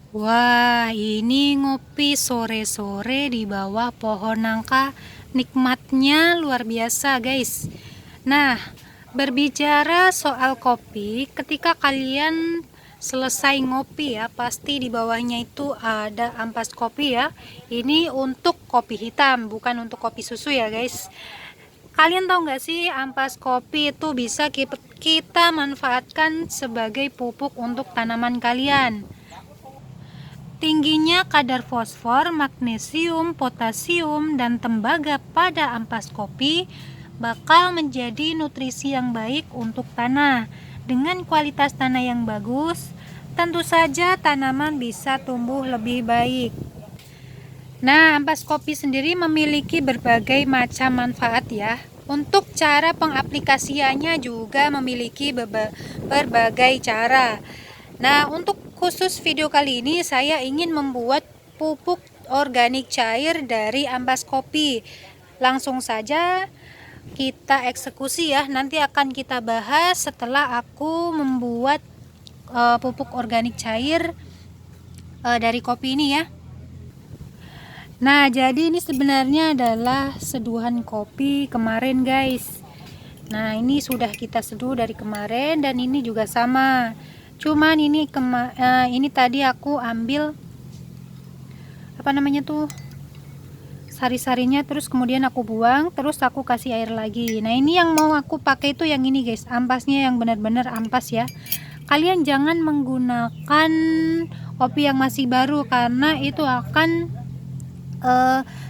Wah, ini ngopi sore-sore di bawah pohon nangka. Nikmatnya luar biasa, guys. Nah, berbicara soal kopi, ketika kalian selesai ngopi ya, pasti di bawahnya itu ada ampas kopi ya. Ini untuk kopi hitam, bukan untuk kopi susu ya, guys. Kalian tahu nggak sih, ampas kopi itu bisa kita manfaatkan sebagai pupuk untuk tanaman kalian. Tingginya kadar fosfor, magnesium, potasium, dan tembaga pada ampas kopi bakal menjadi nutrisi yang baik untuk tanah. Dengan kualitas tanah yang bagus, tentu saja tanaman bisa tumbuh lebih baik. Nah, ampas kopi sendiri memiliki berbagai macam manfaat ya. Untuk cara pengaplikasiannya juga memiliki berbagai cara. Nah, untuk khusus video kali ini saya ingin membuat pupuk organik cair dari ampas kopi. Langsung saja kita eksekusi ya. Nanti akan kita bahas setelah aku membuat pupuk organik cair dari kopi ini ya. Nah, jadi ini sebenarnya adalah seduhan kopi kemarin, guys. Nah, ini sudah kita seduh dari kemarin dan ini juga sama. Cuman ini ini tadi aku ambil apa namanya tuh? Sari-sarinya, terus kemudian aku buang, terus aku kasih air lagi. Nah, ini yang mau aku pakai itu yang ini, guys. Ampasnya yang benar-benar ampas ya. Kalian jangan menggunakan kopi yang masih baru karena itu akan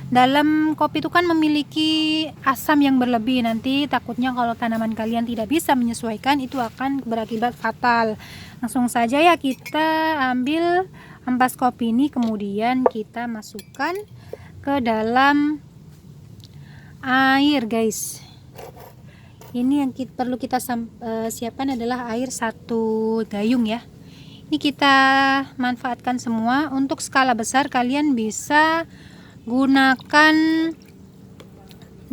dalam kopi itu kan memiliki asam yang berlebih. Nanti takutnya kalau tanaman kalian tidak bisa menyesuaikan, itu akan berakibat fatal. Langsung saja ya, kita ambil ampas kopi ini, kemudian kita masukkan ke dalam air, guys. Ini yang perlu kita siapkan adalah air 1 gayung ya. Ini kita manfaatkan semua. Untuk skala besar kalian bisa gunakan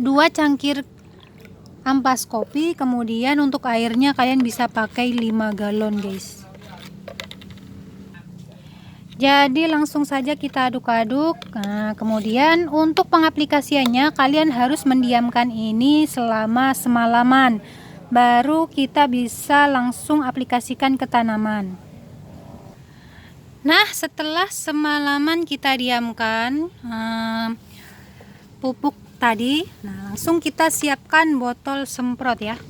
2 cangkir ampas kopi, kemudian untuk airnya kalian bisa pakai 5 galon, guys. Jadi langsung saja kita aduk-aduk. Nah, kemudian untuk pengaplikasiannya kalian harus mendiamkan ini selama semalaman, baru kita bisa langsung aplikasikan ke tanaman. Nah, setelah semalaman kita diamkan pupuk tadi, nah langsung kita siapkan botol semprot ya.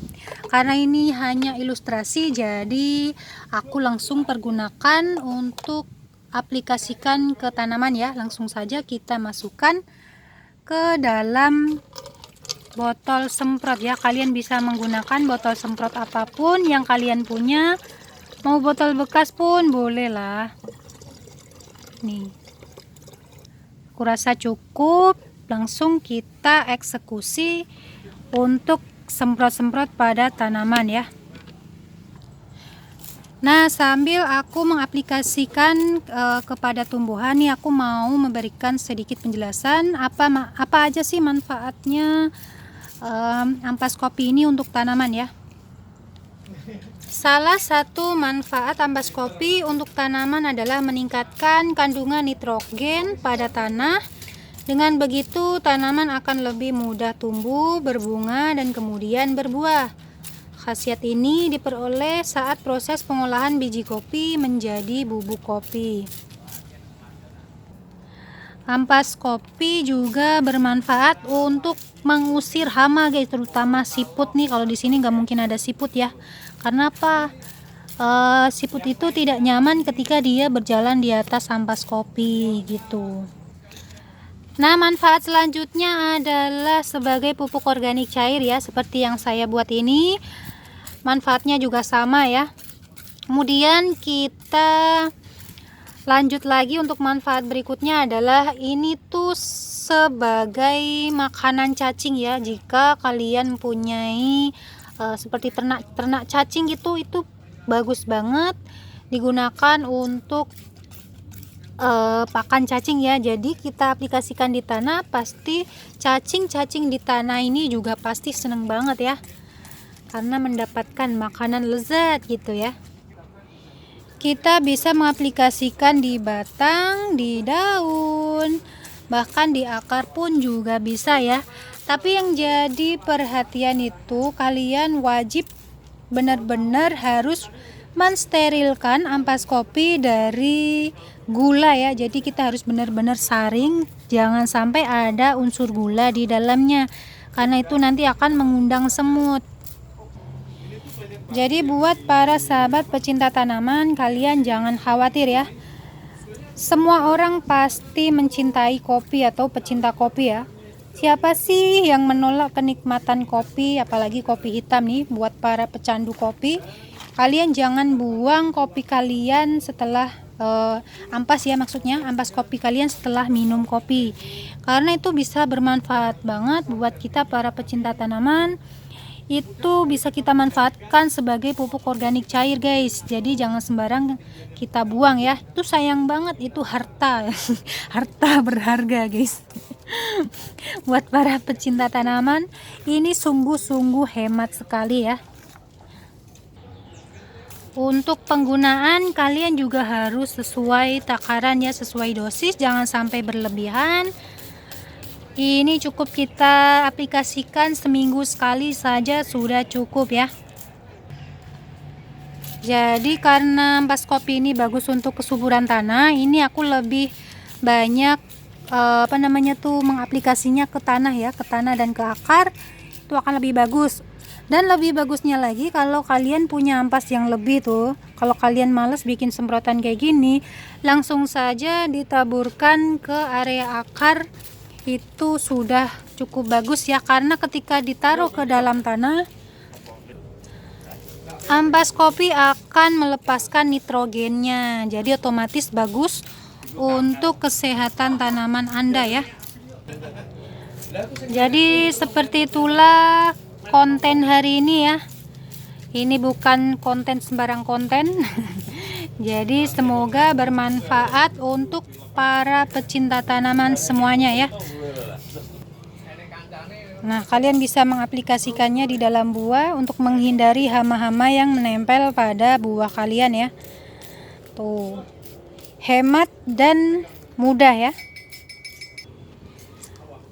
Karena ini hanya ilustrasi, jadi aku langsung pergunakan untuk aplikasikan ke tanaman ya. Langsung saja kita masukkan ke dalam botol semprot ya. Kalian bisa menggunakan botol semprot apapun yang kalian punya, mau botol bekas pun boleh lah. Nih, aku rasa cukup. Langsung kita eksekusi untuk semprot-semprot pada tanaman ya. Nah, sambil aku mengaplikasikan kepada tumbuhan nih, aku mau memberikan sedikit penjelasan apa aja sih manfaatnya ampas kopi ini untuk tanaman ya. Salah satu manfaat ampas kopi untuk tanaman adalah meningkatkan kandungan nitrogen pada tanah. Dengan begitu, tanaman akan lebih mudah tumbuh, berbunga, dan kemudian berbuah. Khasiat ini diperoleh saat proses pengolahan biji kopi menjadi bubuk kopi. Ampas kopi juga bermanfaat untuk mengusir hama, guys, terutama siput nih. Kalau di sini nggak mungkin ada siput ya. Karena apa? Siput itu tidak nyaman ketika dia berjalan di atas ampas kopi gitu. Nah, manfaat selanjutnya adalah sebagai pupuk organik cair ya, seperti yang saya buat ini. Manfaatnya juga sama ya. Kemudian kita lanjut lagi, untuk manfaat berikutnya adalah ini tuh sebagai makanan cacing ya. Jika kalian mempunyai seperti ternak cacing gitu, itu bagus banget digunakan untuk pakan cacing ya. Jadi kita aplikasikan di tanah, pasti cacing-cacing di tanah ini juga pasti seneng banget ya, karena mendapatkan makanan lezat gitu ya. Kita bisa mengaplikasikan di batang, di daun, bahkan di akar pun juga bisa ya. Tapi yang jadi perhatian itu kalian wajib benar-benar harus mensterilkan ampas kopi dari gula ya. Jadi kita harus benar-benar saring, jangan sampai ada unsur gula di dalamnya, karena itu nanti akan mengundang semut. Jadi buat para sahabat pecinta tanaman, kalian jangan khawatir ya. Semua orang pasti mencintai kopi atau pecinta kopi ya. Siapa sih yang menolak kenikmatan kopi, apalagi kopi hitam nih. Buat para pecandu kopi, kalian jangan buang kopi kalian setelah ampas ya, maksudnya ampas kopi kalian setelah minum kopi, karena itu bisa bermanfaat banget buat kita para pecinta tanaman. Itu bisa kita manfaatkan sebagai pupuk organik cair guys. Jadi jangan sembarang kita buang ya, itu sayang banget, itu harta harta berharga guys. Buat para pecinta tanaman, ini sungguh-sungguh hemat sekali ya. Untuk penggunaan kalian juga harus sesuai takaran ya, sesuai dosis, jangan sampai berlebihan. Ini cukup kita aplikasikan seminggu sekali saja sudah cukup ya. Jadi karena ampas kopi ini bagus untuk kesuburan tanah, ini aku lebih banyak mengaplikasinya ke tanah ya, ke tanah dan ke akar, itu akan lebih bagus. Dan lebih bagusnya lagi kalau kalian punya ampas yang lebih tuh, kalau kalian males bikin semprotan kayak gini, langsung saja ditaburkan ke area akar, itu sudah cukup bagus ya, karena ketika ditaruh ke dalam tanah, ampas kopi akan melepaskan nitrogennya, jadi otomatis bagus untuk kesehatan tanaman Anda ya. Jadi seperti itulah konten hari ini ya. Ini bukan konten sembarang konten. Jadi semoga bermanfaat untuk para pecinta tanaman semuanya ya. Nah, kalian bisa mengaplikasikannya di dalam buah untuk menghindari hama-hama yang menempel pada buah kalian ya. Tuh. Hemat dan mudah ya.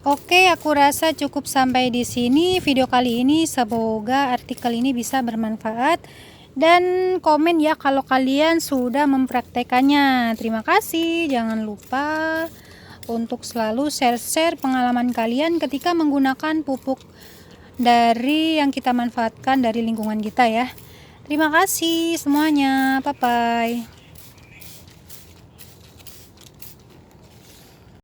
Oke, aku rasa cukup sampai di sini video kali ini. Semoga artikel ini bisa bermanfaat, dan komen ya kalau kalian sudah mempraktekannya. Terima kasih. Jangan lupa untuk selalu share-share pengalaman kalian ketika menggunakan pupuk dari yang kita manfaatkan dari lingkungan kita ya. Terima kasih semuanya. Bye bye.